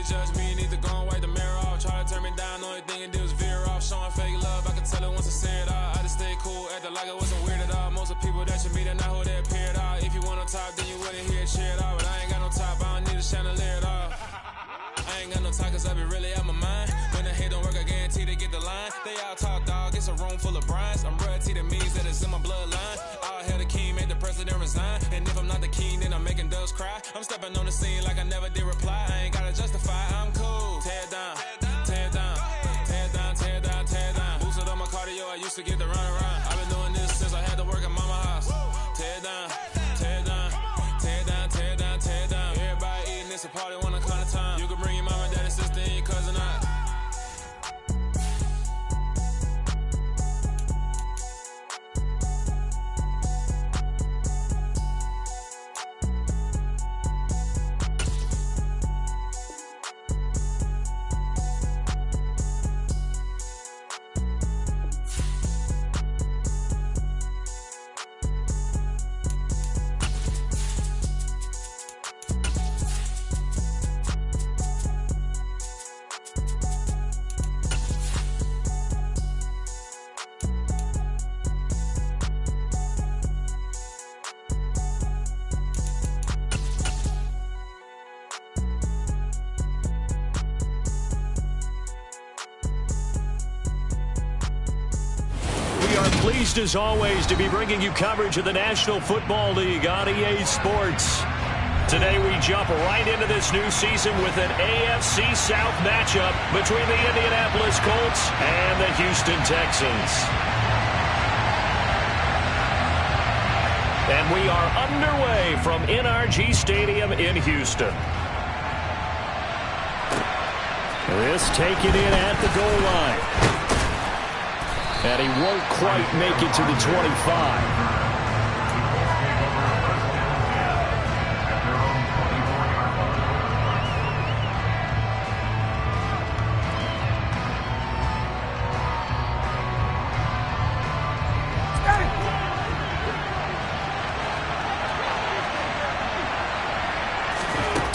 to judge me, need to go and wipe the mirror off. Try to turn me down, only thing it do is veer off. Showing fake love, I can tell it once I say it all. I just stay cool, acting like it wasn't weird at all. Most of the people that you meet are not who they appear at all. If you want on top, then you wouldn't hear it cheer at all. But I ain't got no top, I don't need a chandelier at all. I ain't got no time, cause I be really out my mind. When the hate don't work, I guarantee they get the line. They all talk, dog, it's a room full of brinds. I'm royalty, that means that it's in my bloodline. All hell the king, made the president resign. And if I'm not the king, then I'm making doves cry. I'm stepping on the scene like I never did reply. I ain't gotta justify, I'm cool. Tear down, tear down, tear down, tear down, tear down. Boosted on my cardio, I used to get the run around. I've been doing this since I had to work at mama house. Tear down, tear down, tear down, tear down, tear down. Everybody eating, it's a party, one kind of time. You can bring your mama, daddy, sister, and your cousin out. Pleased as always to be bringing you coverage of the National Football League on EA Sports. Today we jump right into this new season with an AFC South matchup between the Indianapolis Colts and the Houston Texans. And we are underway from NRG Stadium in Houston. This taken in at the goal line. And he won't quite make it to the 25.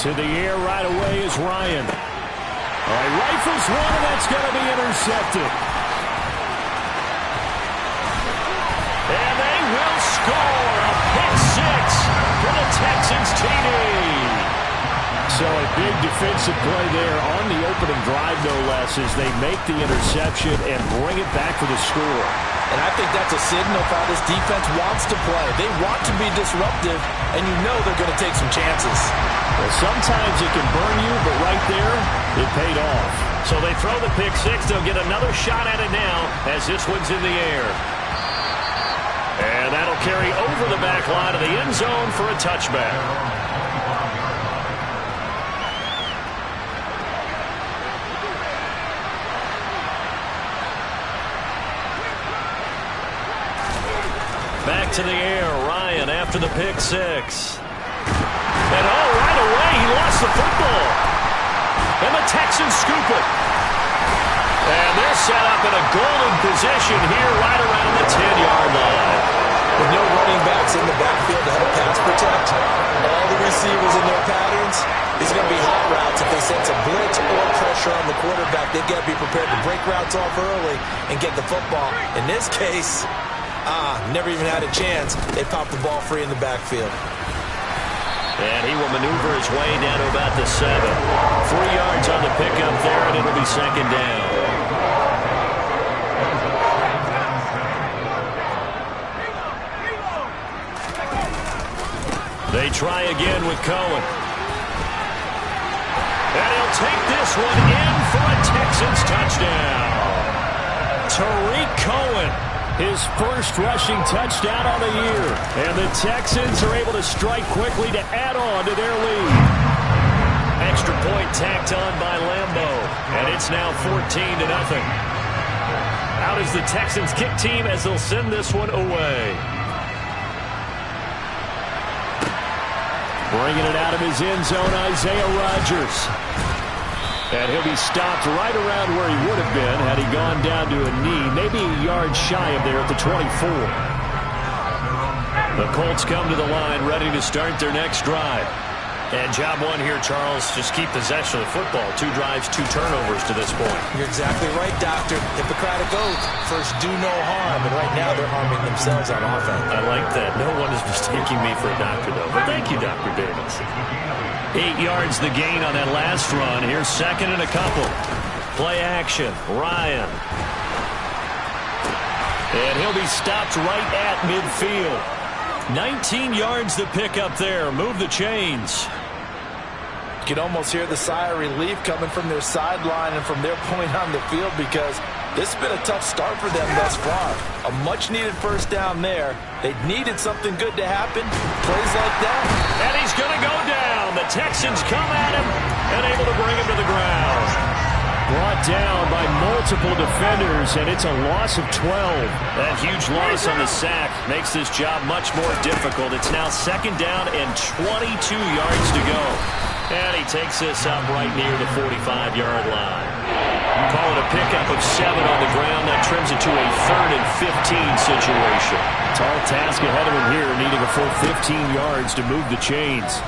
To the air right away is Ryan. Rifles one, and that's going to be intercepted. And they will score a pick six for the Texans TD. So a big defensive play there on the opening drive, no less, as they make the interception and bring it back for the score. And I think that's a signal of how this defense wants to play. They want to be disruptive, and you know they're going to take some chances. Well, sometimes it can burn you, but right there, it paid off. So they throw the pick six. They'll get another shot at it now as this one's in the air. And that'll carry over the back line of the end zone for a touchback. Back to the air, Ryan after the pick six. And right away, he lost the football. And the Texans scoop it. And they're set up in a golden position here right around the 10-yard line. With no running backs in the backfield to help pass protect, all the receivers in their patterns, these are going to be hot routes. If they sense a blitz or pressure on the quarterback, they've got to be prepared to break routes off early and get the football. In this case, never even had a chance. They popped the ball free in the backfield. And he will maneuver his way down to about the 7. 3 yards on the pickup there, and it'll be second down. They try again with Cohen. And he'll take this one in for a Texans touchdown. Tariq Cohen, his first rushing touchdown on the year. And the Texans are able to strike quickly to add on to their lead. Extra point tacked on by Lambeau. And it's now 14-0. Out is the Texans kick team as they'll send this one away. Bringing it out of his end zone, Isaiah Rodgers. And he'll be stopped right around where he would have been had he gone down to a knee, maybe a yard shy of there at the 24. The Colts come to the line ready to start their next drive. And job one here, Charles, just keep possession of the football. 2 drives, 2 turnovers to this point. You're exactly right, Doctor. Hippocratic oath. First, do no harm. And right now, they're harming themselves on offense. I like that. No one is mistaking me for a doctor, though. But thank you, Dr. Davis. 8 yards the gain on that last run. Here's second and a couple. Play action. Ryan. And he'll be stopped right at midfield. 19 yards to pick up there. Move the chains. You can almost hear the sigh of relief coming from their sideline and from their point on the field, because this has been a tough start for them thus far. A much-needed first down there. They needed something good to happen. Plays like that. And he's going to go down. The Texans come at him and able to bring him to the ground. Brought down by multiple defenders, and it's a loss of 12. That huge loss on the sack makes this job much more difficult. It's now second down and 22 yards to go. And he takes this up right near the 45-yard line. Call it a pickup of 7 on the ground. That trims it to a 3rd and 15 situation. Tall task ahead of him here, needing a full 15 yards to move the chains.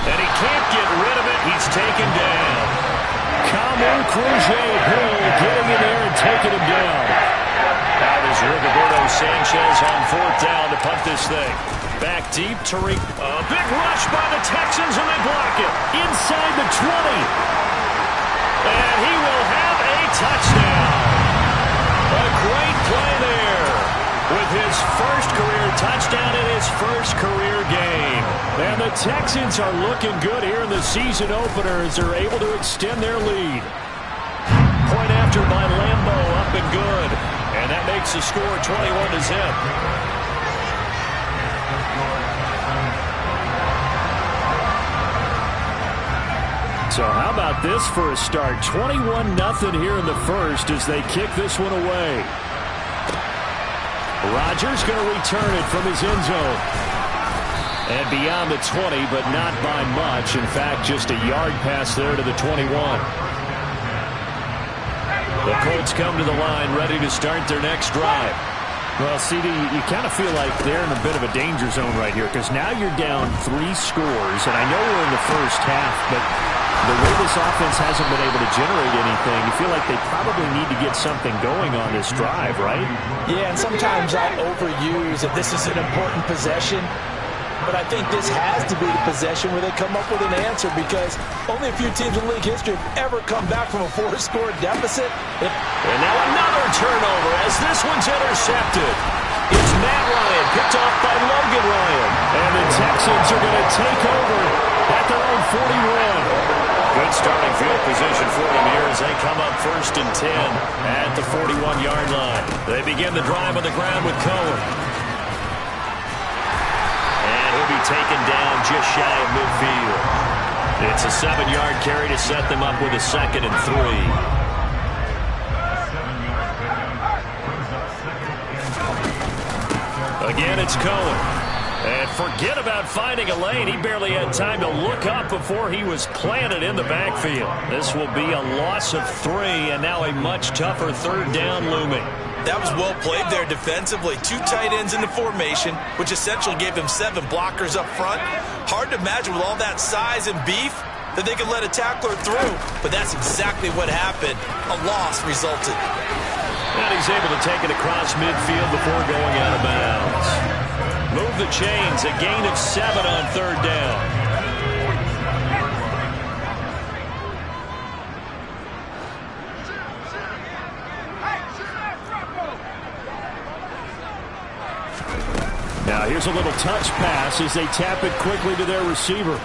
And he can't get rid of it. He's taken down. Kamu Cruz-Hill getting in there and taking him down. That is Rigoberto Sanchez on 4th down to punt this thing. Back deep, Tariq. A big rush by the Texans, and they block it. Inside the 20. And he will have a touchdown. A great play there. With his first career touchdown in his first career game. And the Texans are looking good here in the season opener as they're able to extend their lead. Point after by Lambo, up and good. And that makes the score 21-0. So how about this for a start? 21-0 here in the first as they kick this one away. Rodgers going to return it from his end zone. And beyond the 20, but not by much. In fact, just a yard pass there to the 21. The Colts come to the line, ready to start their next drive. Well, CD, you kind of feel like they're in a bit of a danger zone right here, because now you're down 3 scores, and I know we're in the first half, but the way this offense hasn't been able to generate anything, you feel like they probably need to get something going on this drive, right? Yeah, and sometimes I overuse that this is an important possession, but I think this has to be the possession where they come up with an answer, because only a few teams in league history have ever come back from a 4-score deficit. And now another turnover as this one's intercepted. It's Matt Ryan, picked off by Logan Ryan. And the Texans are going to take over at their own 41. Good starting field position for them here as they come up 1st and 10 at the 41-yard line. They begin the drive on the ground with Cohen. And he'll be taken down just shy of midfield. It's a 7-yard carry to set them up with a 2nd and 3. Again, it's Cohen. And forget about finding a lane. He barely had time to look up before he was planted in the backfield. This will be a loss of 3, and now a much tougher 3rd down looming. That was well played there defensively. 2 tight ends in the formation, which essentially gave him 7 blockers up front. Hard to imagine with all that size and beef that they could let a tackler through, but that's exactly what happened. A loss resulted. And he's able to take it across midfield before going out of bounds. Move the chains, a gain of 7 on 3rd down. Now here's a little touch pass as they tap it quickly to their receiver.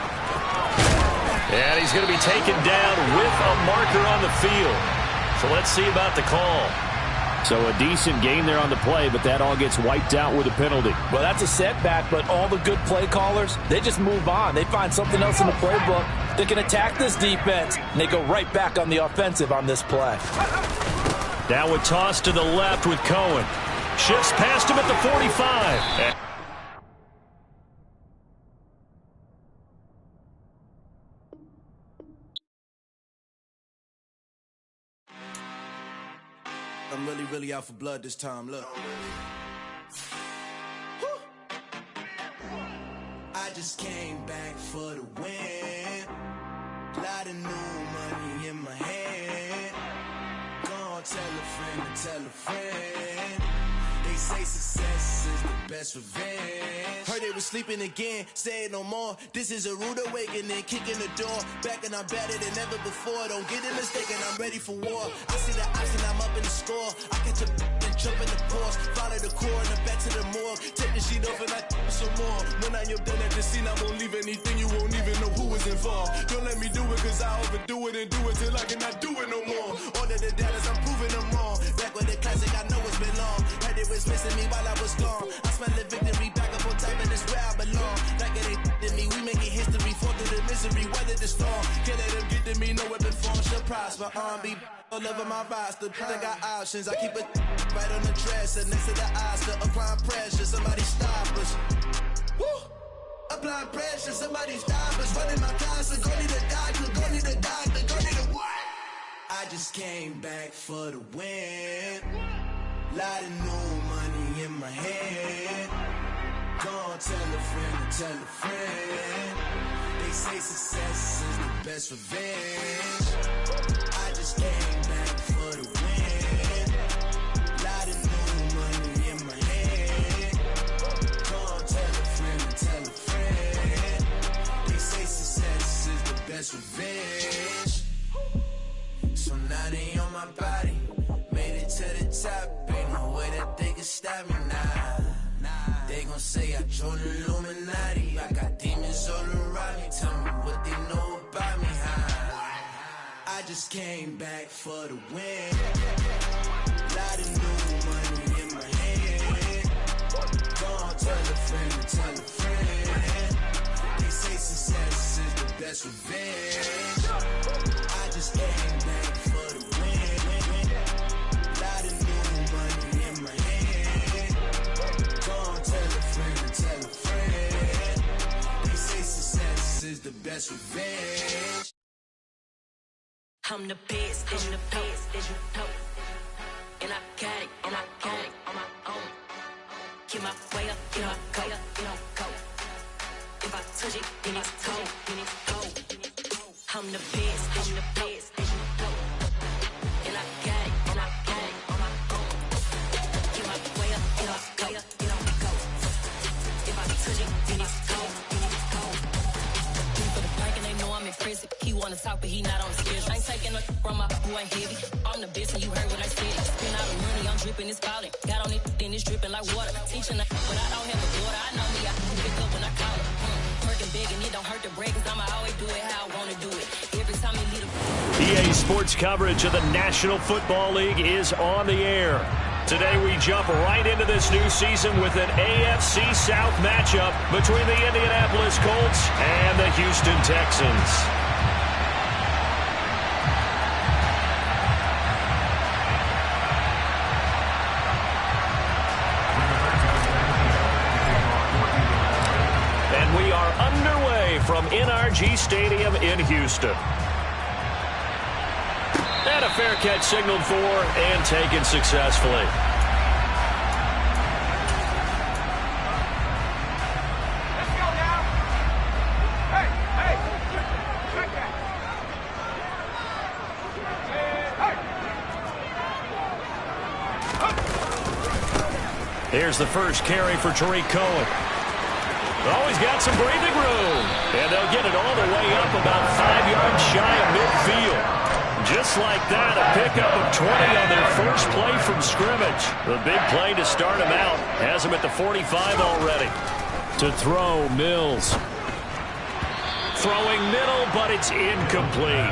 And he's going to be taken down with a marker on the field. So let's see about the call. So a decent gain there on the play, but that all gets wiped out with a penalty. Well, that's a setback, but all the good play callers, they just move on. They find something else in the playbook. They can attack this defense, and they go right back on the offensive on this play. Now a toss to the left with Cohen. Shifts past him at the 45. I'm really out for blood this time, look. I just came back for the win. Lot of new money in my hand. Gonna tell a friend to tell a friend. They say success is the best revenge. Heard they was sleeping again, say it no more. This is a rude awakening, kicking the door. Back and I'm better than ever before. Don't get it mistaken, I'm ready for war. I see the option, I'm up in the score. I catch a and jump in the course. Follow the core and the back to the morgue. Take the sheet off and I some more. When I am done at the scene, I won't leave anything. You won't even know who is involved. Don't let me do it, cause I overdo it and do it till I cannot do it no more. All of the data, I'm proving them wrong. Back with the classic, I know it's been long. Heard it was missing me while I was gone. I smell the victory back up on top, and it's where I belong. Like it ain't to me, we making history. Fall through the misery, weather the storm. Can't let them get to me, no weapon form shall prosper. R&B all over my roster. I got options, I keep it right on the dresser. Next to the Oscar, applying pressure. Somebody stop us. Woo! Applying pressure, somebody stop us. Running my closet, go need a doctor, go need a doctor, go need a what? I just came back for the win. Lot of new money in my hand. Gonna tell a friend to tell a friend. They say success is the best revenge. I just came back for the win. Lot of new money in my hand. Gonna tell a friend to tell a friend. They say success is the best revenge. So now they on my body. Made it to the top. Ain't no way that they can stop me now. They gon' say I joined the Illuminati. I got demons all around me. Tell me what they know about me, huh? I just came back for the win. Lot of new money in my hand. Gonna tell a friend to tell a friend. They say success is the best revenge. I just came back for the win. Lot of new money in my hand. Gonna tell a friend to tell a friend. They say success is the best revenge. I'm the best, I'm the best, as you know. And I got it, and I got it on my own. Get my way up, get my go, get on go. If I touch it, then it's cold, then it's cold. I'm the best, I'm the best, as you know. And I got it, and I got it on my own. Get my way up, get my go, get on go. If I touch it, then it's cold, then it's cold. For the plank and they know I'm in prison. He wanna talk, but he not on the schedule. I ain't taking no from my who ain't heavy. I'm the best and you heard what I said. Spend all the money, I'm dripping, it's falling. Got on it, then it's dripping like water. Teaching but I don't have a daughter. I know me, I can pick up when I call it. Working big and it don't hurt to break, cause I'ma always do it how I wanna do it. Every time you lead a... EA Sports coverage of the National Football League is on the air. Today we jump right into this new season with an AFC South matchup between the Indianapolis Colts and the Houston Texans. And we are underway from NRG Stadium in Houston. And a fair catch signaled for and taken successfully. Let's go now. Hey, hey, check that. Hey. Here's the first carry for Tariq Cohen. Oh, he's got some breathing room. And they'll get it all the way up about 5 yards shy of midfield. Just like that, a pickup of 20 on their first play from scrimmage. The big play to start him out. Has him at the 45 already. To throw, Mills. Throwing middle, but it's incomplete.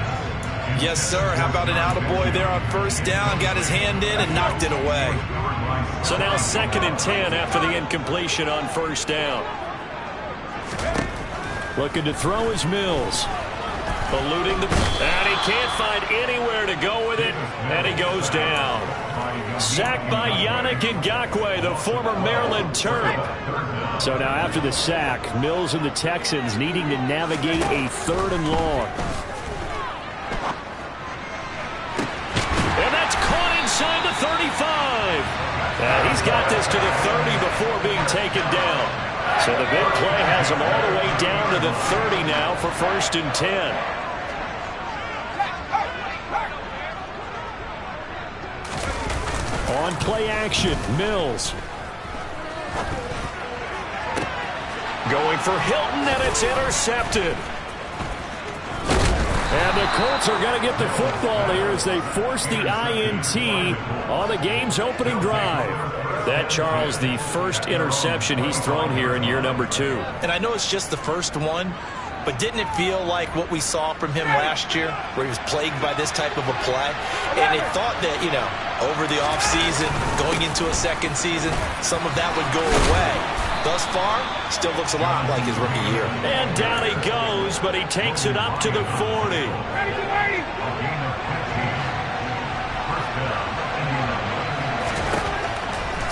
Yes, sir. How about an attaboy there on first down? Got his hand in and knocked it away. So now 2nd and 10 after the incompletion on first down. Looking to throw is Mills. Eluding the... And he can't find anywhere to go with it. And he goes down. Sacked by Yannick Ngakoue, the former Maryland Terp. So now after the sack, Mills and the Texans needing to navigate a 3rd and long. And that's caught inside the 35. And he's got this to the 30 before being taken down. So the big play has them all the way down to the 30 now for 1st and 10. On play action, Mills. Going for Hilton, and it's intercepted. And the Colts are going to get the football here as they force the INT on the game's opening drive. That, Charles, the first interception he's thrown here in year number 2. And I know it's just the first one, but didn't it feel like what we saw from him last year, where he was plagued by this type of a play? And they thought that, you know, over the offseason, going into a second season, some of that would go away. Thus far, still looks a lot like his rookie year. And down he goes, but he takes it up to the 40.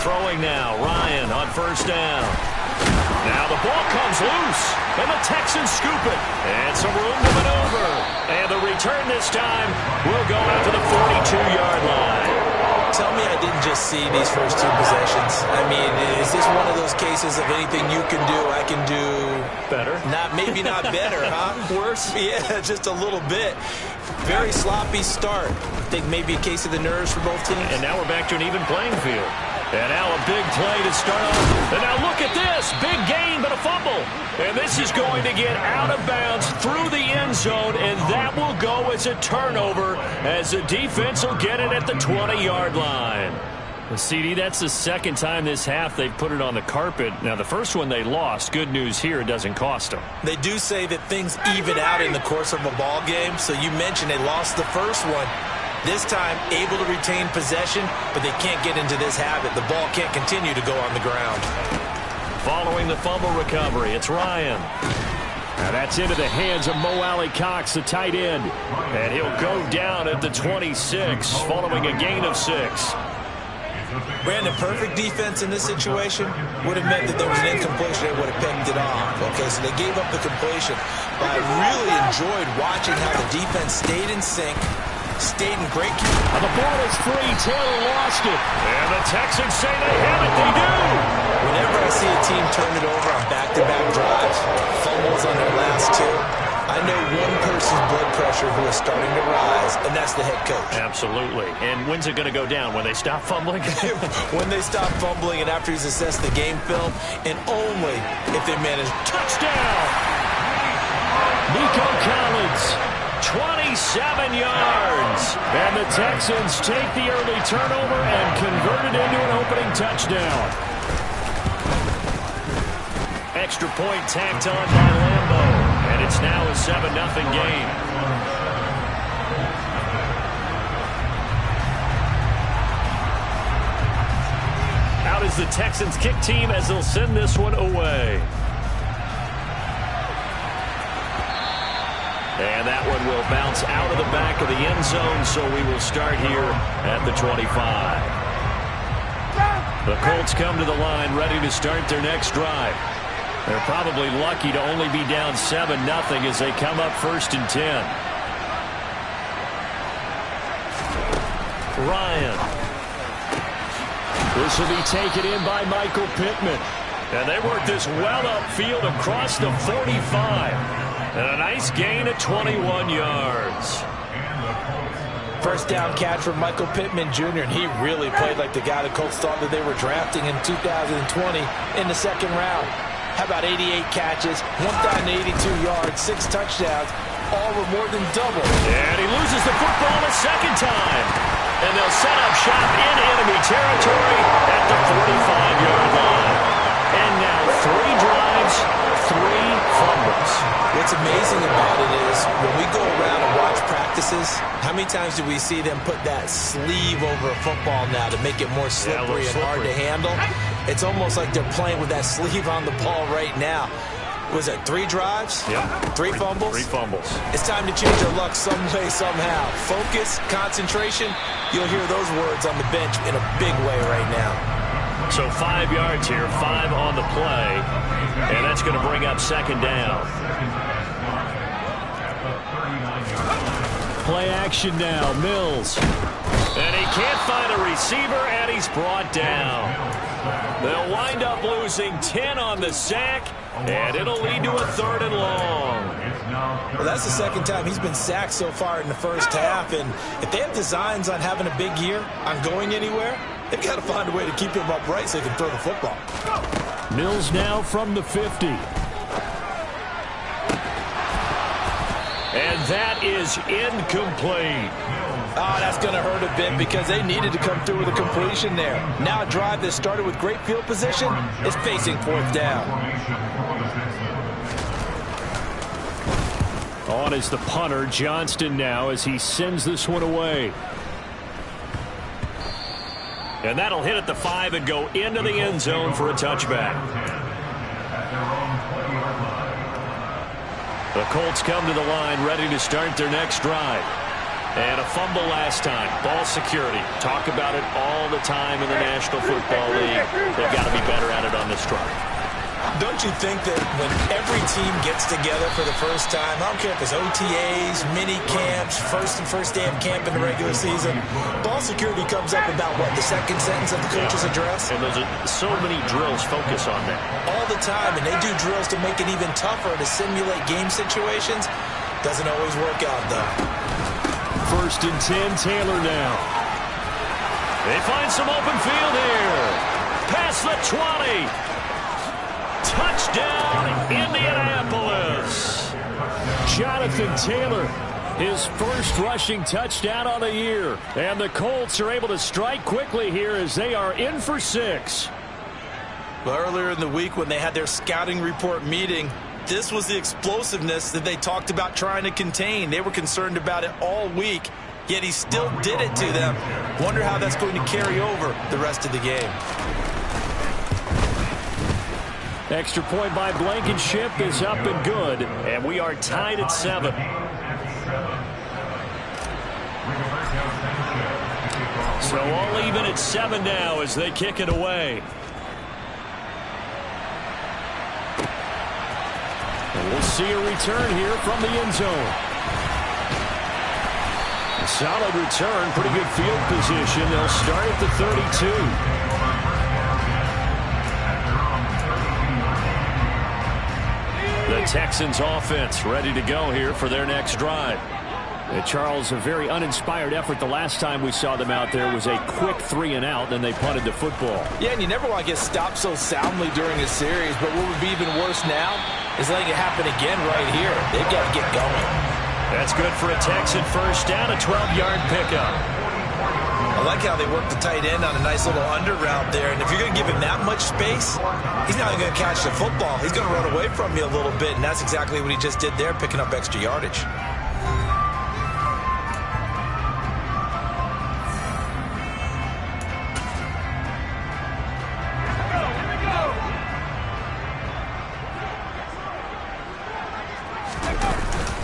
Throwing now, Ryan on 1st down. Now the ball comes loose, and the Texans scoop it. And some room to maneuver. And the return this time will go out to the 42-yard line. Tell me I didn't just see these first 2 possessions. I mean, is this one of those cases of anything you can do, I can do better? Maybe not better, huh? Worse? Yeah, just a little bit. Very sloppy start. I think maybe a case of the nerves for both teams. And now we're back to an even playing field. And now a big play to start off. And now look at this. Big gain, but a fumble. And this is going to get out of bounds through the end zone, and that will go as a turnover as the defense will get it at the 20-yard line. Well, CD, that's the second time this half they've put it on the carpet. Now, the first one they lost. Good news here, it doesn't cost them. They do say that things even out in the course of a ball game. So you mentioned they lost the first one. This time, able to retain possession, but they can't get into this habit. The ball can't continue to go on the ground. Following the fumble recovery, it's Ryan. Now that's into the hands of Mo Alley-Cox, the tight end. And he'll go down at the 26, following a gain of 6. Brandon, perfect defense in this situation would have meant that there was an incompletion. They would have picked it off. Okay, so they gave up the completion. But I really enjoyed watching how the defense stayed in sync, stayed in great key. The ball is free. Taylor lost it. And the Texans say they have it. They do. Whenever I see a team turn it over on back-to-back drives, fumbles on their last 2, I know one person's blood pressure who is starting to rise, and that's the head coach. Absolutely. And when's it going to go down? When they stop fumbling? When they stop fumbling and after he's assessed the game film, and only if they manage. Touchdown! Nico Collins. 27 yards. And the Texans take the early turnover and convert it into an opening touchdown. Extra point tacked on by Lambeau. And it's now a 7-0 game. Out is the Texans kick team as they'll send this one away. And that one will bounce out of the back of the end zone, so we will start here at the 25. The Colts come to the line ready to start their next drive. They're probably lucky to only be down 7-0 as they come up 1st and 10. Ryan. This will be taken in by Michael Pittman. And they work this well upfield across the 45. And a nice gain of 21 yards. First down catch from Michael Pittman Jr., and he really played like the guy the Colts thought that they were drafting in 2020 in the 2nd round. How about 88 catches, 1,082 yards, 6 touchdowns, all were more than double. And he loses the football a second time. And they'll set up shop in enemy territory at the 45-yard line. And now 3 drives, 3 fumbles. What's amazing about it is when we go around and watch practices, how many times do we see them put that sleeve over a football now to make it more slippery and hard to handle? It's almost like they're playing with that sleeve on the ball right now. Was it 3 drives? Yeah. 3 fumbles? 3 fumbles. It's time to change our luck some way, somehow. Focus, concentration, you'll hear those words on the bench in a big way right now. So 5 yards here, 5 on the play, and that's going to bring up 2nd down. Play action now. Mills. And he can't find a receiver, and he's brought down. They'll wind up losing 10 on the sack, and it'll lead to a 3rd and long. Well, that's the second time he's been sacked so far in the first half, and if they have designs on having a big year, on going anywhere, they've got to find a way to keep him upright so they can throw the football. Mills now from the 50. And that is incomplete. Oh, that's going to hurt a bit because they needed to come through with a completion there. Now a drive that started with great field position is facing 4th down. On is the punter, Johnston now, as he sends this one away. And that'll hit at the 5 and go into the end zone for a touchback. The Colts come to the line ready to start their next drive. And a fumble last time. Ball security. Talk about it all the time in the National Football League. They've got to be better at it on this drive. Don't you think that when every team gets together for the first time, I don't care if it's OTAs, mini camps, first day of camp in the regular season, ball security comes up about, what, the second sentence of the coach's address? And those are so many drills focus on that. All the time, and they do drills to make it even tougher to simulate game situations. Doesn't always work out, though. 1st and 10, Taylor now. They find some open field here. Past the 20. Touchdown, Indianapolis. Jonathan Taylor, his first rushing touchdown on the year. And the Colts are able to strike quickly here as they are in for 6. Well, earlier in the week when they had their scouting report meeting, this was the explosiveness that they talked about trying to contain. They were concerned about it all week, yet he still did it to them. Wonder how that's going to carry over the rest of the game. Extra point by Blankenship is up and good, and we are tied at 7. So all even at 7 now as they kick it away. And we'll see a return here from the end zone. A solid return, pretty good field position. They'll start at the 32. The Texans offense ready to go here for their next drive. Charles, a very uninspired effort the last time we saw them out there was a quick 3 and out, then they punted the football. Yeah, and you never want to get stopped so soundly during a series, but what would be even worse now is letting it happen again right here. They've got to get going. That's good for a Texan first down, a 12-yard pickup. I like how they work the tight end on a nice little under route there. And if you're going to give him that much space, he's not going to catch the football. He's going to run away from you a little bit, and that's exactly what he just did there, picking up extra yardage.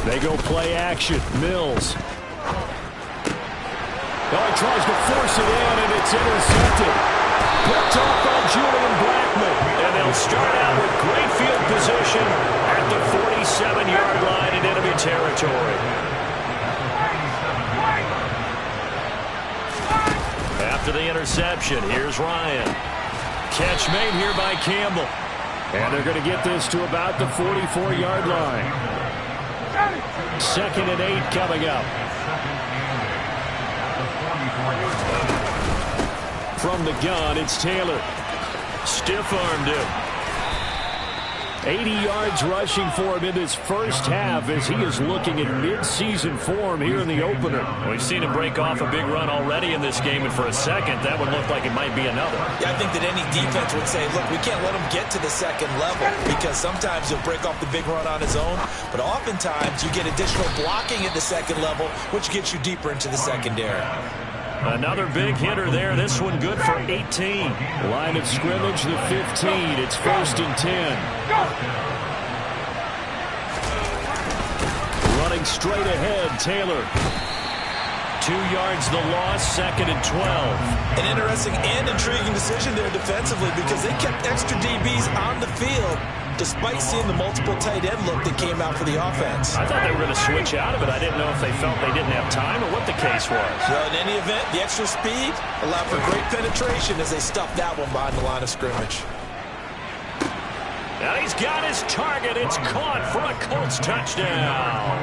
They go play action. Mills. Oh, he tries to force it in, and it's intercepted. Picked off by Julian Blackman. And they'll start out with great field position at the 47-yard line in enemy territory. After the interception, here's Ryan. Catch made here by Campbell. And they're going to get this to about the 44-yard line. 2nd and 8 coming up. From the gun, it's Taylor. Stiff-armed him. 80 yards rushing for him in this first half as he is looking in mid-season form here in the opener. We've seen him break off a big run already in this game, and for a second, that would look like it might be another. Yeah, I think that any defense would say, look, we can't let him get to the second level because sometimes he'll break off the big run on his own, but oftentimes you get additional blocking at the second level, which gets you deeper into the secondary. Another big hitter there. This one good for 18. Line of scrimmage, the 15. It's 1st and 10. Running straight ahead, Taylor. 2 yards the loss, 2nd and 12. An interesting and intriguing decision there defensively because they kept extra DBs on the field, despite seeing the multiple tight end look that came out for the offense. I thought they were going to switch out of it. I didn't know if they felt they didn't have time or what the case was. Well, in any event, the extra speed allowed for great penetration as they stuffed that one behind the line of scrimmage. Now he's got his target. It's caught for a Colts touchdown.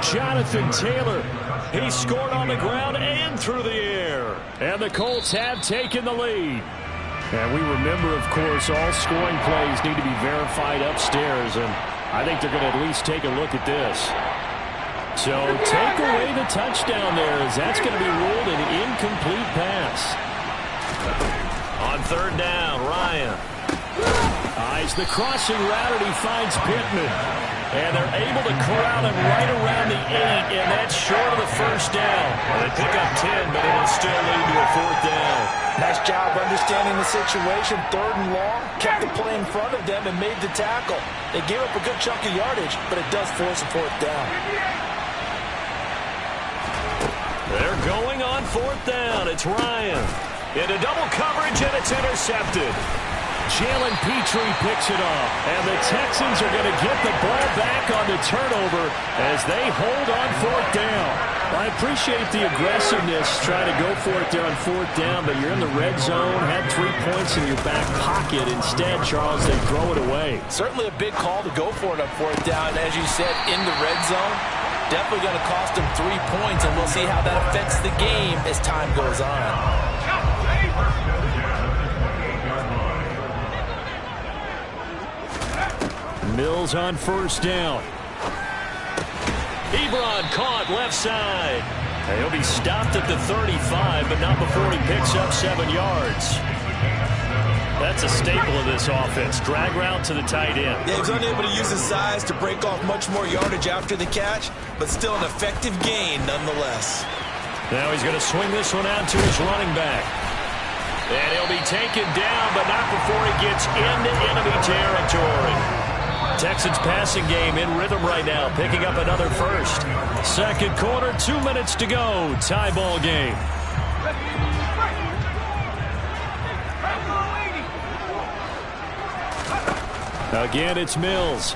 Jonathan Taylor. He scored on the ground and through the air. And the Colts have taken the lead. And we remember, of course, all scoring plays need to be verified upstairs. And I think they're going to at least take a look at this. So take away the touchdown there, as that's going to be ruled an incomplete pass. On third down, Ryan. Eyes the crossing route, and he finds Pittman. And they're able to corral him right around the 8, and that's short of the first down. Well, they pick up 10, but it'll still lead to a fourth down. Nice job understanding the situation. Third and long, kept the play in front of them and made the tackle. They gave up a good chunk of yardage, but it does force a fourth down. They're going on fourth down. It's Ryan. Into double coverage, and it's intercepted. Jalen Petrie picks it off, and the Texans are going to get the ball back on the turnover as they hold on fourth down. I appreciate the aggressiveness trying to go for it there on fourth down, but you're in the red zone, had 3 points in your back pocket. Instead, Charles, they throw it away. Certainly a big call to go for it on fourth down. As you said, in the red zone, definitely going to cost them 3 points, and we'll see how that affects the game as time goes on. Mills on first down. Ebron caught left side. He'll be stopped at the 35, but not before he picks up 7 yards. That's a staple of this offense. Drag route to the tight end. Yeah, he was unable to use his size to break off much more yardage after the catch, but still an effective gain nonetheless. Now he's going to swing this one out to his running back. And he'll be taken down, but not before he gets into enemy territory. Texans passing game in rhythm right now, picking up another first. Second quarter, 2 minutes to go. Tie ball game. Again, it's Mills.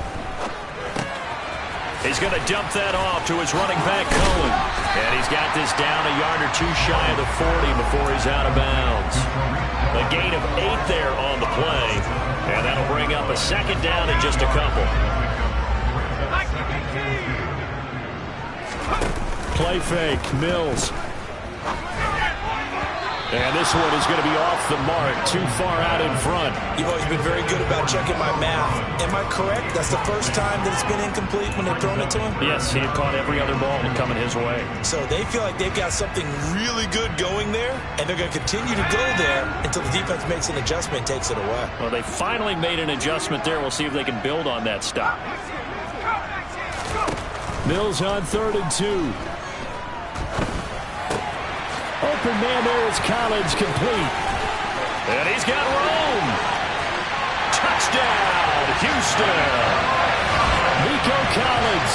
He's going to dump that off to his running back, Cohen. And he's got this down a yard or two shy of the 40 before he's out of bounds. A gain of 8 there on the play. And that'll bring up a second down in just a couple. Play fake, Mills. And this one is going to be off the mark, too far out in front. You've always been very good about checking my math. Am I correct? That's the first time that it's been incomplete when they've thrown it to him? Yes, he had caught every other ball coming his way. So they feel like they've got something really good going there, and they're going to continue to go there until the defense makes an adjustment and takes it away. Well, they finally made an adjustment there. We'll see if they can build on that stop. Mills on 3rd and 2. Open man there is Collins, complete. And he's got Rome. Touchdown, Houston. Nico Collins.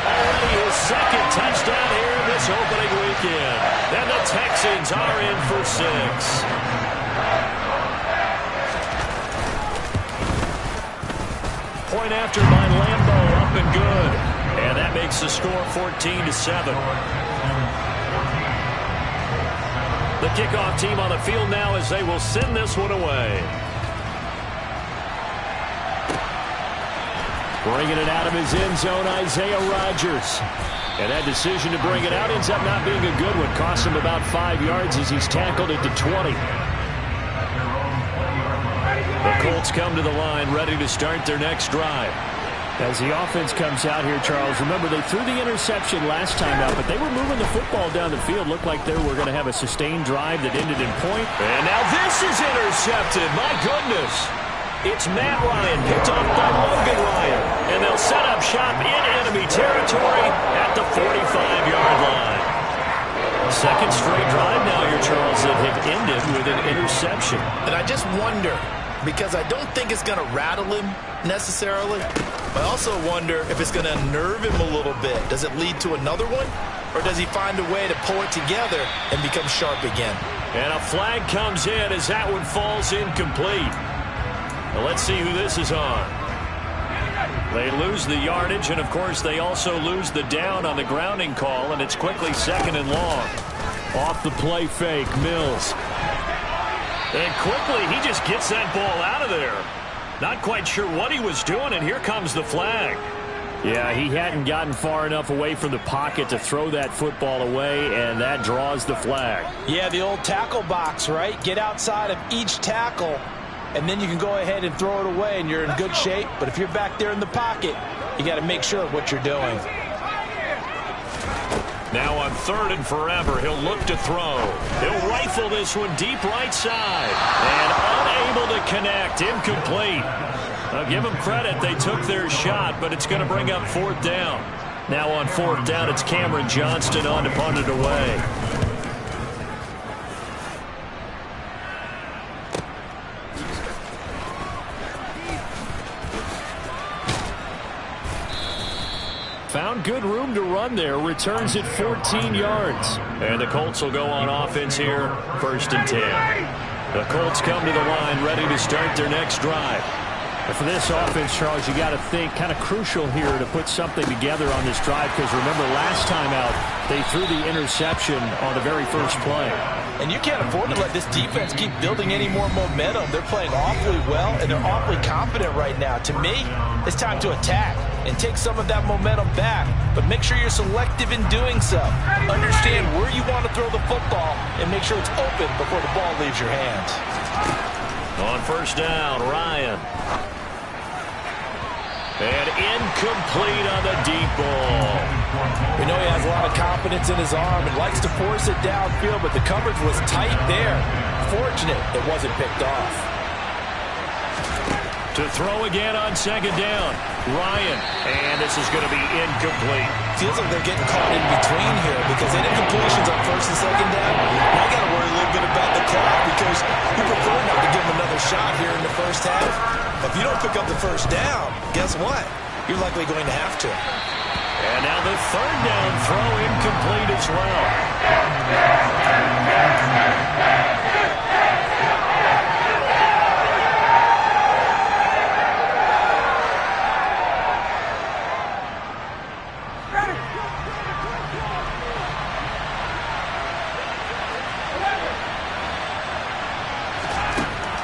Already his second touchdown here this opening weekend. And the Texans are in for 6. Point after by Lambo, up and good. And that makes the score 14-7. The kickoff team on the field now as they will send this one away. Bringing it out of his end zone, Isaiah Rodgers. And that decision to bring it out ends up not being a good one. Costs him about 5 yards as he's tackled at the 20. The Colts come to the line ready to start their next drive. As the offense comes out here, Charles, remember they threw the interception last time out, but they were moving the football down the field. Looked like they were going to have a sustained drive that ended in point. And now this is intercepted. My goodness. It's Matt Ryan, picked off by Logan Ryan. And they'll set up shop in enemy territory at the 45-yard line. Second straight drive now here, Charles, that have ended with an interception. And I just wonder, because I don't think it's going to rattle him necessarily, but I also wonder if it's going to unnerve him a little bit. Does it lead to another one? Or does he find a way to pull it together and become sharp again? And a flag comes in as that one falls incomplete. Now let's see who this is on. They lose the yardage, and, of course, they also lose the down on the grounding call, and it's quickly 2nd and long. Off the play fake, Mills. And quickly, he just gets that ball out of there. Not quite sure what he was doing, and here comes the flag. Yeah, he hadn't gotten far enough away from the pocket to throw that football away, and that draws the flag. Yeah, the old tackle box, right? Get outside of each tackle, and then you can go ahead and throw it away, and you're in good shape. But if you're back there in the pocket, you got to make sure of what you're doing. Now on 3rd and forever, he'll look to throw. He'll rifle this one deep right side. And unable to connect. Incomplete. I'll give them credit. They took their shot, but it's going to bring up 4th down. Now on 4th down, it's Cameron Johnston on to punt it away. Found good room to run there. Returns it 14 yards. And the Colts will go on offense here. 1st and 10. The Colts come to the line ready to start their next drive. And for this offense, Charles, you got to think kind of crucial here to put something together on this drive, because remember last time out they threw the interception on the very first play. And you can't afford to let this defense keep building any more momentum. They're playing awfully well, and they're awfully confident right now. To me, it's time to attack and take some of that momentum back, but make sure you're selective in doing so. Understand where you want to throw the football and make sure it's open before the ball leaves your hands. On 1st down, Ryan. And incomplete on the deep ball. We know he has a lot of confidence in his arm and likes to force it downfield, but the coverage was tight there. Fortunate it wasn't picked off. To throw again on 2nd down, Ryan. And this is going to be incomplete. Feels like they're getting caught in between here because incompletions on 1st and 2nd down. Now I got to worry a little bit about the clock because you prefer not to give him another shot here in the first half. If you don't pick up the 1st down, guess what? You're likely going to have to. And now the 3rd down throw incomplete as well.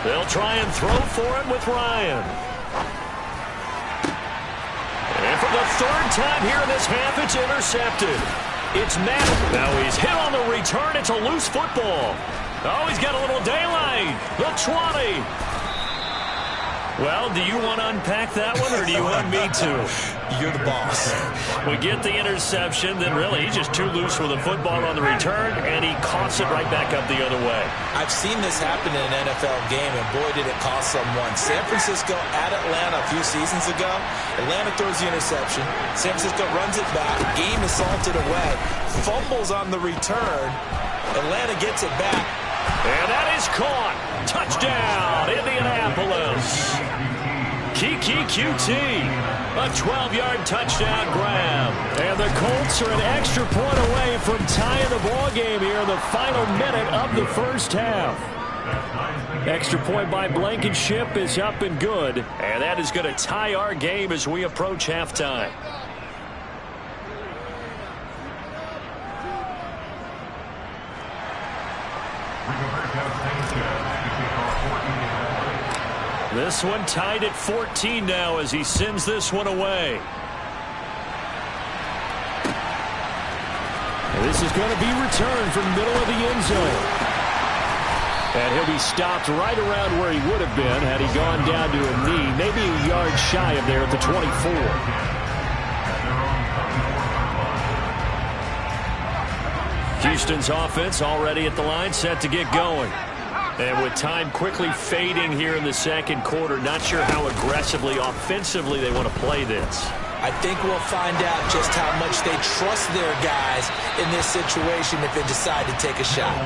They'll try and throw for it with Ryan. And for the 3rd time here in this half, it's intercepted. It's Madden. Now he's hit on the return. It's a loose football. Oh, he's got a little daylight. The 20. Well, do you want to unpack that one, or do you want me to? You're the boss. We get the interception, then really he's just too loose with the football on the return, and he coughs it right back up the other way. I've seen this happen in an NFL game, and boy, did it cost someone. San Francisco at Atlanta a few seasons ago. Atlanta throws the interception. San Francisco runs it back. Game is salted away. Fumbles on the return. Atlanta gets it back. And that is caught. Touchdown, Indianapolis. Kiki QT. A 12-yard touchdown grab. And the Colts are an extra point away from tying the ball game here in the final minute of the first half. Extra point by Blankenship is up and good. And that is going to tie our game as we approach halftime. This one tied at 14 now as he sends this one away. And this is going to be returned from the middle of the end zone. And he'll be stopped right around where he would have been had he gone down to a knee, maybe a yard shy of there at the 24. Houston's offense already at the line, set to get going. And with time quickly fading here in the second quarter, not sure how aggressively, offensively they want to play this. I think we'll find out just how much they trust their guys in this situation if they decide to take a shot.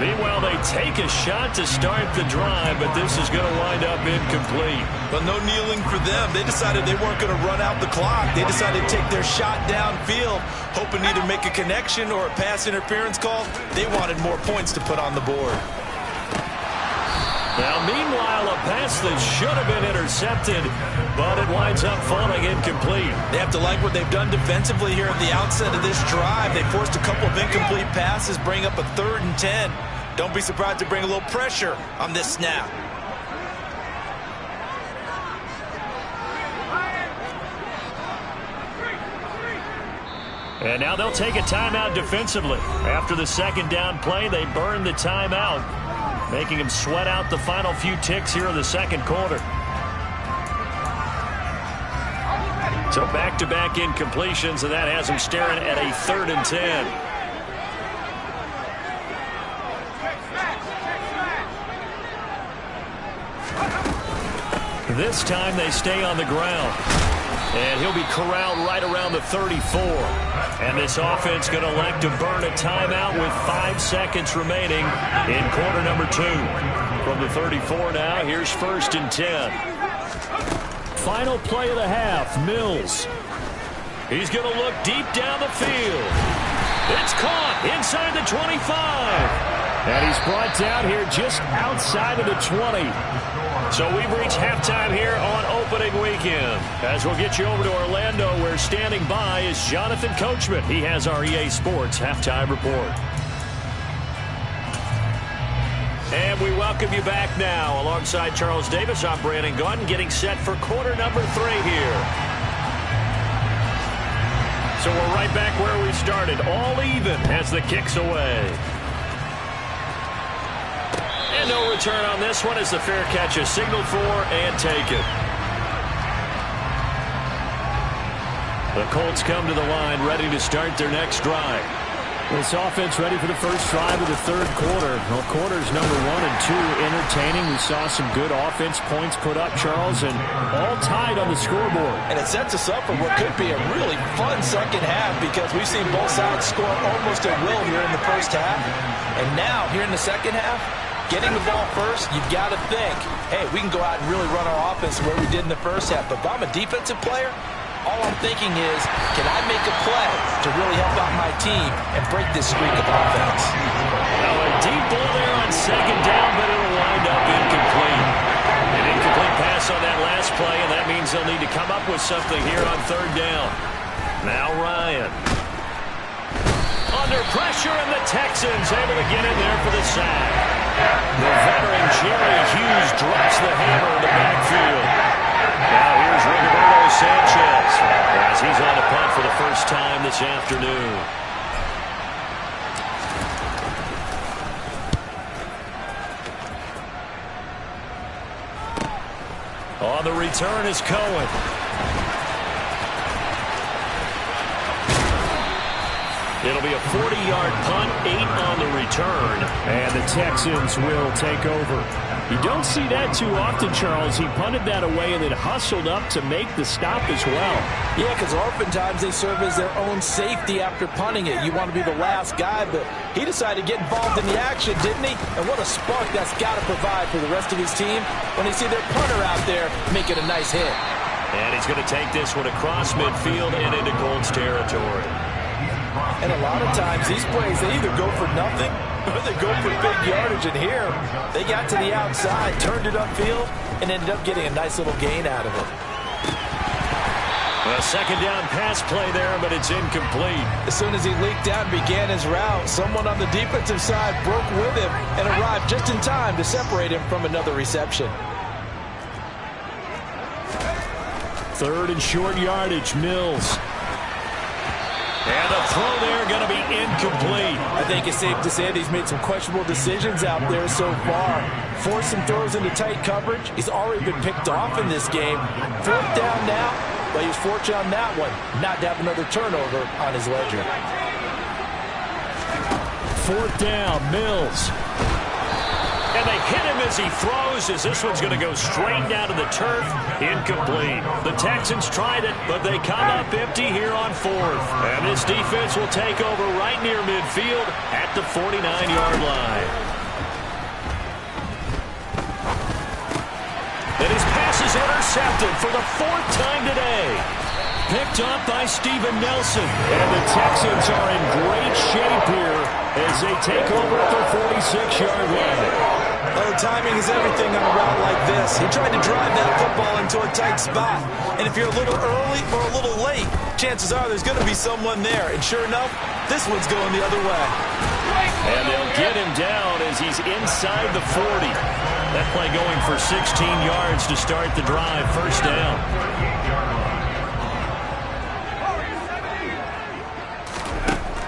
Meanwhile, they take a shot to start the drive, but this is going to wind up incomplete. But no kneeling for them. They decided they weren't going to run out the clock. They decided to take their shot downfield, hoping to either make a connection or a pass interference call. They wanted more points to put on the board. Now, meanwhile, a pass that should have been intercepted, but it winds up falling incomplete. They have to like what they've done defensively here at the outset of this drive. They forced a couple of incomplete passes, bring up a 3rd and 10. Don't be surprised to bring a little pressure on this snap. And now they'll take a timeout defensively. After the 2nd down play, they burn the timeout, making him sweat out the final few ticks here in the 2nd quarter. So back-to-back incompletions, and that has him staring at a 3rd and 10. This time they stay on the ground. And he'll be corralled right around the 34. And this offense going to elect to burn a timeout with 5 seconds remaining in quarter number 2. From the 34 now, here's 1st and 10. Final play of the half, Mills. He's going to look deep down the field. It's caught inside the 25. And he's brought down here just outside of the 20. So we've reached halftime here on opening weekend. As we'll get you over to Orlando, where standing by is Jonathan Coachman. He has our EA Sports halftime report. And we welcome you back now. Alongside Charles Davis, I'm Brandon Gunn, getting set for quarter number 3 here. So we're right back where we started, all even as the kick's away. And no return on this one as the fair catch is signaled for and taken. The Colts come to the line ready to start their next drive. This offense ready for the first drive of the 3rd quarter. Well, quarters number 1 and 2 entertaining. We saw some good offense points put up, Charles, and all tied on the scoreboard. And it sets us up for what could be a really fun 2nd half, because we've seen both sides score almost at will here in the 1st half. And now, here in the 2nd half, getting the ball first, you've got to think, hey, we can go out and really run our offense the way we did in the 1st half. But if I'm a defensive player, all I'm thinking is, can I make a play to really help out my team and break this streak of offense? Now a deep ball there on 2nd down, but it'll wind up incomplete. An incomplete pass on that last play, and that means they'll need to come up with something here on 3rd down. Now Ryan. Under pressure, and the Texans able to get in there for the sack. The veteran Jerry Hughes drops the hammer in the backfield. Now here's Rigoberto Sanchez as he's on a punt for the first time this afternoon. On the return is Cohen. It'll be a 40-yard punt, 8 on the return. And the Texans will take over. You don't see that too often, Charles. He punted that away and then hustled up to make the stop as well. Yeah, because oftentimes they serve as their own safety after punting it. You want to be the last guy, but he decided to get involved in the action, didn't he? And what a spark that's got to provide for the rest of his team when they see their punter out there making a nice hit. And he's going to take this one across midfield and into Colts territory. And a lot of times these plays, they either go for nothing or they go for big yardage. And here, they got to the outside, turned it upfield, and ended up getting a nice little gain out of it. A 2nd down pass play there, but it's incomplete. As soon as he leaked out and began his route, someone on the defensive side broke with him and arrived just in time to separate him from another reception. 3rd and short yardage, Mills. And the throw there going to be incomplete. I think it's safe to say that he's made some questionable decisions out there so far. Forced some throws into tight coverage. He's already been picked off in this game. 4th down now, but he was fortunate on that one not to have another turnover on his ledger. 4th down, Mills. And they hit him as he throws, as this one's going to go straight down to the turf. Incomplete. The Texans tried it, but they come up empty here on 4th. And this defense will take over right near midfield at the 49-yard line. And his pass is intercepted for the 4th time today. Picked up by Steven Nelson. And the Texans are in great shape here as they take over at the 46-yard line. Oh, timing is everything on a route like this. He tried to drive that football into a tight spot. And if you're a little early or a little late, chances are there's going to be someone there. And sure enough, this one's going the other way. And they'll get him down as he's inside the 40. That play going for 16 yards to start the drive. First down.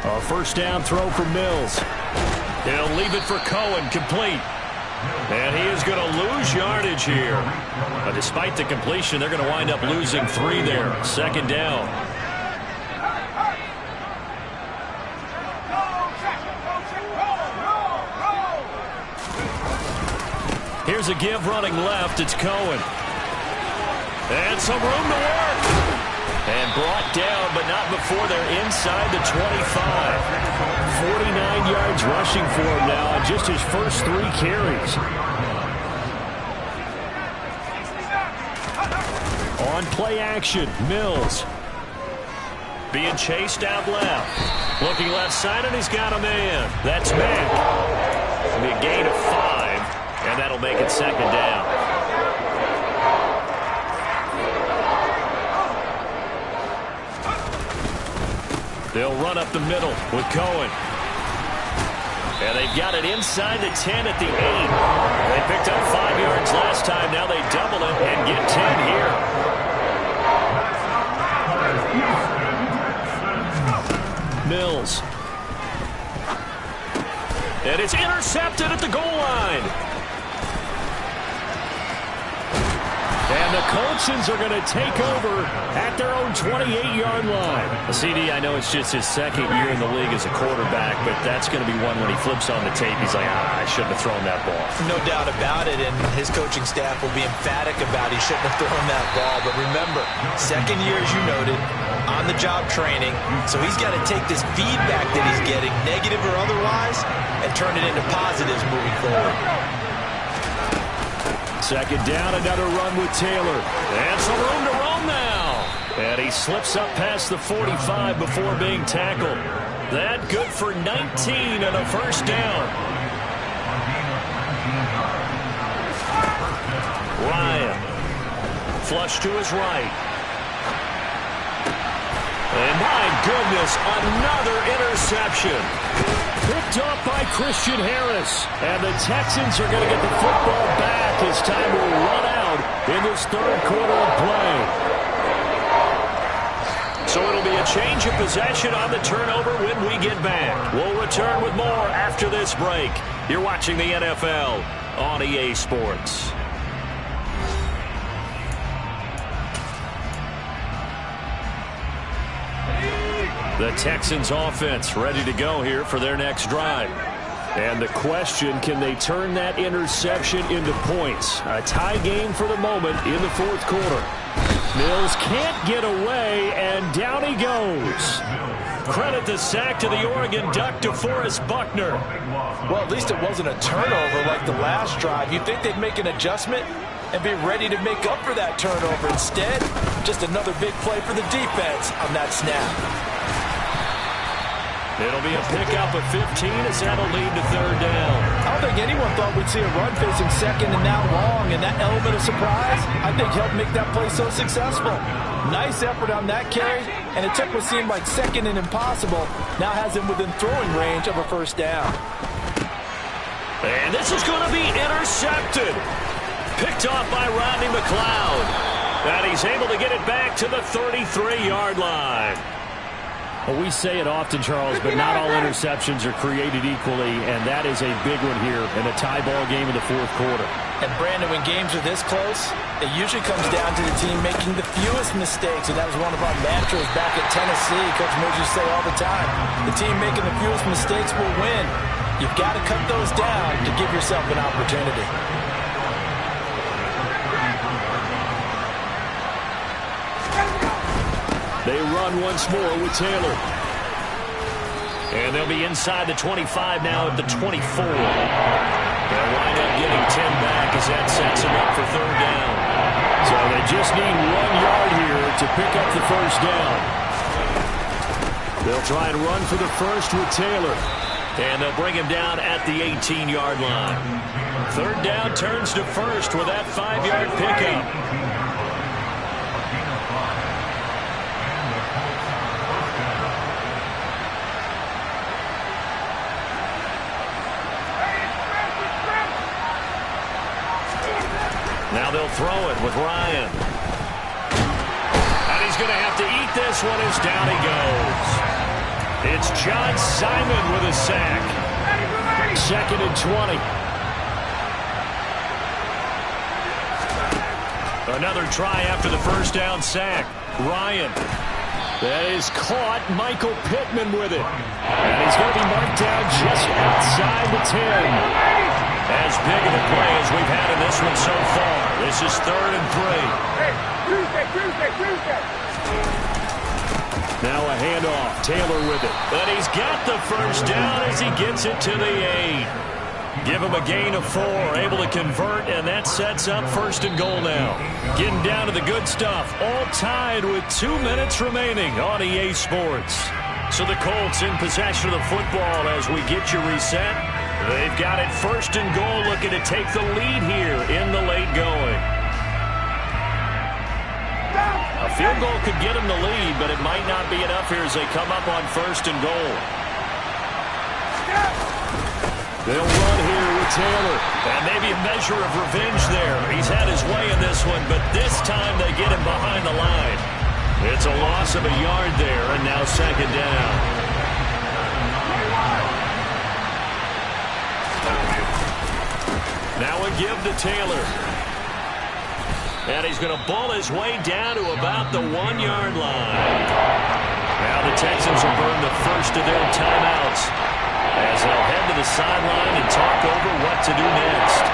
A first down throw for Mills. He'll leave it for Cohen, complete. And he is going to lose yardage here. But despite the completion, they're going to wind up losing 3 there. Second down. Here's a give running left. It's Cohen. And some room to work. And brought down, but not before they're inside the 25. 49 yards rushing for him now on just his first 3 carries. On play action, Mills. Being chased out left. Looking left side, and he's got a man. That's Mack. It'll be a gain of 5, and that'll make it second down. They'll run up the middle with Cohen. And they've got it inside the 10 at the 8. They picked up 5 yards last time. Now they double it and get 10 here. Mills. And it's intercepted at the goal line. And the Coltsons are going to take over at their own 28-yard line. CD, I know it's just his second year in the league as a quarterback, but that's going to be one when he flips on the tape. He's like, I shouldn't have thrown that ball. No doubt about it, and his coaching staff will be emphatic about he shouldn't have thrown that ball. But remember, second year, as you noted, on-the-job training, so he's got to take this feedback that he's getting, negative or otherwise, and turn it into positives moving forward. Second down, another run with Taylor. And some room to roam now. And he slips up past the 45 before being tackled. That good for 19 and a first down. Ryan. Flush to his right. And my goodness, another interception. Picked up by Christian Harris. And the Texans are going to get the football back as time will run out in this third quarter of play. So it'll be a change of possession on the turnover when we get back. We'll return with more after this break. You're watching the NFL on EA Sports. The Texans offense ready to go here for their next drive. And the question, can they turn that interception into points? A tie game for the moment in the fourth quarter. Mills can't get away, and down he goes. Credit the sack to the Oregon Duck, DeForest Buckner. Well, at least it wasn't a turnover like the last drive. You'd think they'd make an adjustment and be ready to make up for that turnover. Instead, just another big play for the defense on that snap. It'll be a pickup of 15 as that'll lead to third down. I don't think anyone thought we'd see a run facing second and now long, and that element of surprise, I think, helped make that play so successful. Nice effort on that carry, and it took what seemed like second and impossible, now has him within throwing range of a first down. And this is going to be intercepted. Picked off by Rodney McLeod. And he's able to get it back to the 33-yard line. Well, we say it often, Charles, but not all interceptions are created equally, and that is a big one here in a tie ball game in the fourth quarter. And, Brandon, when games are this close, it usually comes down to the team making the fewest mistakes, and that was one of our mantras back at Tennessee. Coach Mills used to say all the time, the team making the fewest mistakes will win. You've got to cut those down to give yourself an opportunity. They run once more with Taylor. And they'll be inside the 25 now at the 24. They'll wind up getting 10 back as that sets them up for third down. So they just need 1 yard here to pick up the first down. They'll try and run for the first with Taylor. And they'll bring him down at the 18-yard line. Third down turns to first with that 5-yard pickup. Now they'll throw it with Ryan. And he's going to have to eat this one as down he goes. It's John Simon with a sack. 2nd and 20. Another try after the first down sack. Ryan. That is caught. Michael Pittman with it. And he's going to be marked down just outside the 10. As big of a play as we've had in this one so far. This is 3rd and 3. Tuesday. Now a handoff. Taylor with it. But he's got the first down as he gets it to the 8. Give him a gain of 4. Able to convert, and that sets up 1st and goal now. Getting down to the good stuff. All tied with 2 minutes remaining on EA Sports. So the Colts in possession of the football as we get you reset. They've got it 1st and goal, looking to take the lead here in the late going. A field goal could get them the lead, but it might not be enough here as they come up on 1st and goal. They'll run here with Taylor. And maybe a measure of revenge there. He's had his way in this one, but this time they get him behind the line. It's a loss of a yard there, and now 2nd down. Now a give to Taylor. And he's going to ball his way down to about the 1-yard line. Now the Texans will burn the first of their timeouts as they'll head to the sideline and talk over what to do next.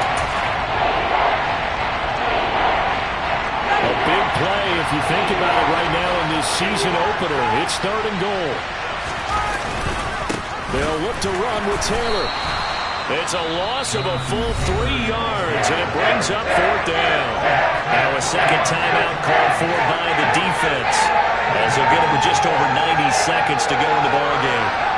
A big play if you think about it right now in this season opener. It's 3rd and goal. They'll look to run with Taylor. It's a loss of a full 3 yards, and it brings up 4th down. Now a second timeout called for by the defense as they'll get it with just over 90 seconds to go in the ballgame.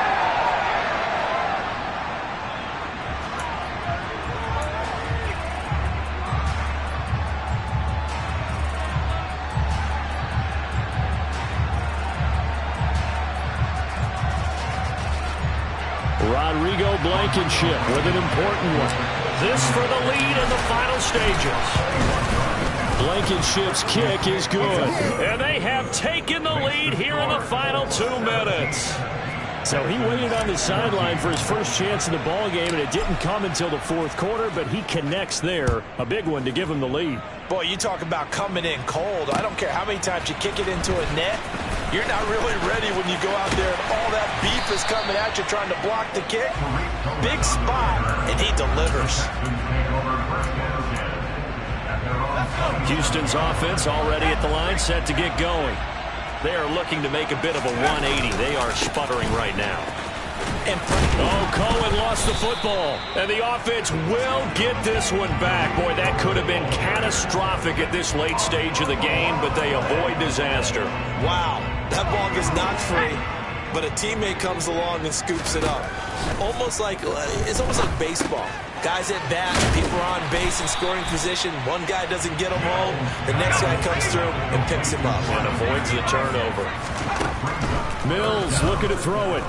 Blankenship with an important one. This for the lead in the final stages. Blankenship's kick is good. And they have taken the lead here in the final 2 minutes. So he waited on the sideline for his first chance in the ballgame, and it didn't come until the 4th quarter, but he connects there. A big one to give him the lead. Boy, you talk about coming in cold. I don't care how many times you kick it into a net. You're not really ready when you go out there and all that beef is coming at you trying to block the kick. Big spot, and he delivers. Houston's offense already at the line, set to get going. They are looking to make a bit of a 180. They are sputtering right now. Oh, Cohen lost the football. And the offense will get this one back. Boy, that could have been catastrophic at this late stage of the game, but they avoid disaster. Wow, that ball gets knocked free, but a teammate comes along and scoops it up. It's almost like baseball. Guys at bat, people are on base in scoring position. One guy doesn't get him home. The next guy comes through and picks him up. And avoids the turnover. Mills looking to throw it.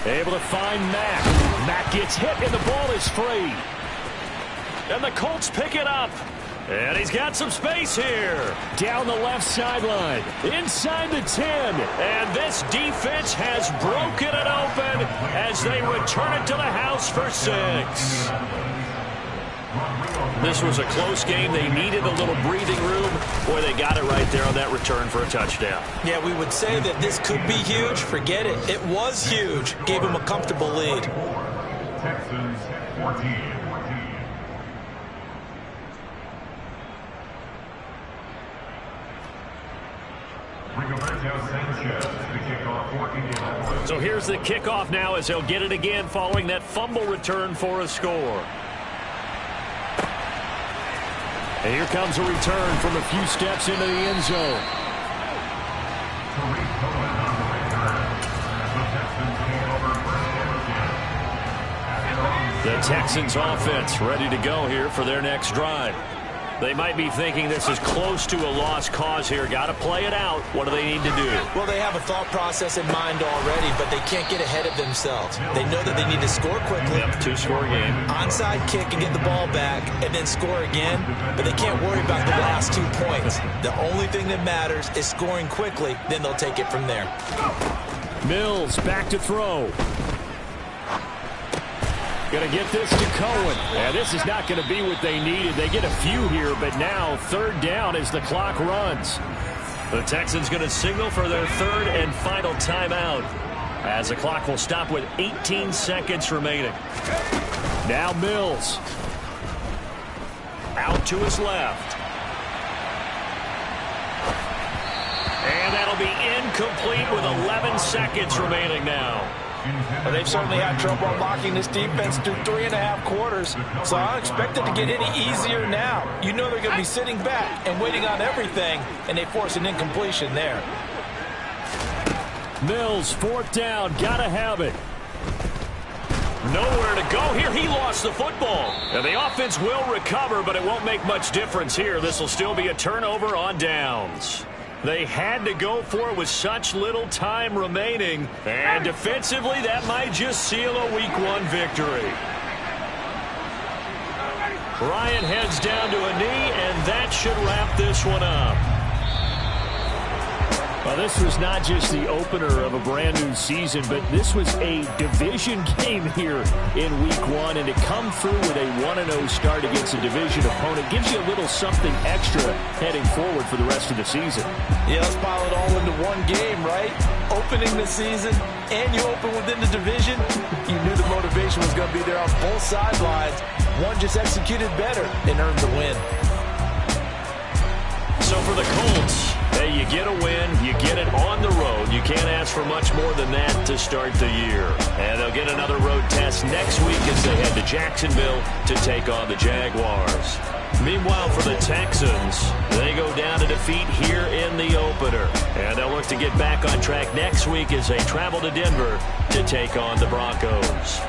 Able to find Mack. Mack gets hit and the ball is free. And the Colts pick it up. And he's got some space here. Down the left sideline. Inside the 10. And this defense has broken it open as they return it to the house for 6. This was a close game. They needed a little breathing room. Boy, they got it right there on that return for a touchdown. Yeah, we would say that this could be huge. Forget it. It was huge. Gave him a comfortable lead. Texans 14. So here's the kickoff now as they'll get it again following that fumble return for a score. And here comes a return from a few steps into the end zone. The Texans offense ready to go here for their next drive. They might be thinking this is close to a lost cause here. Got to play it out. What do they need to do? Well, they have a thought process in mind already, but they can't get ahead of themselves. They know that they need to score quickly. Yep, two-score game. Onside kick and get the ball back and then score again, but they can't worry about the last 2 points. The only thing that matters is scoring quickly, then they'll take it from there. Mills back to throw. Going to get this to Cohen. And this is not going to be what they needed. They get a few here, but now third down as the clock runs. The Texans going to signal for their third and final timeout as the clock will stop with 18 seconds remaining. Now Mills. Out to his left. And that'll be incomplete with 11 seconds remaining now. Well, they've certainly had trouble unlocking this defense through 3.5 quarters, so I don't expect it to get any easier now. You know they're going to be sitting back and waiting on everything, and they force an incompletion there. Mills, fourth down, gotta have it. Nowhere to go here. He lost the football. And the offense will recover, but it won't make much difference here. This will still be a turnover on downs. They had to go for it with such little time remaining. And defensively, that might just seal a Week 1 victory. Ryan heads down to a knee, and that should wrap this one up. Well, this was not just the opener of a brand new season, but this was a division game here in Week 1, and to come through with a 1-0 start against a division opponent gives you a little something extra heading forward for the rest of the season. Yeah, let's pile it all into one game, right? Opening the season, and you open within the division. You knew the motivation was going to be there on both sidelines. One just executed better and earned the win. So for the Colts, hey, you get a win, you get it on the road. You can't ask for much more than that to start the year. And they'll get another road test next week as they head to Jacksonville to take on the Jaguars. Meanwhile, for the Texans, they go down to defeat here in the opener. And they'll look to get back on track next week as they travel to Denver to take on the Broncos.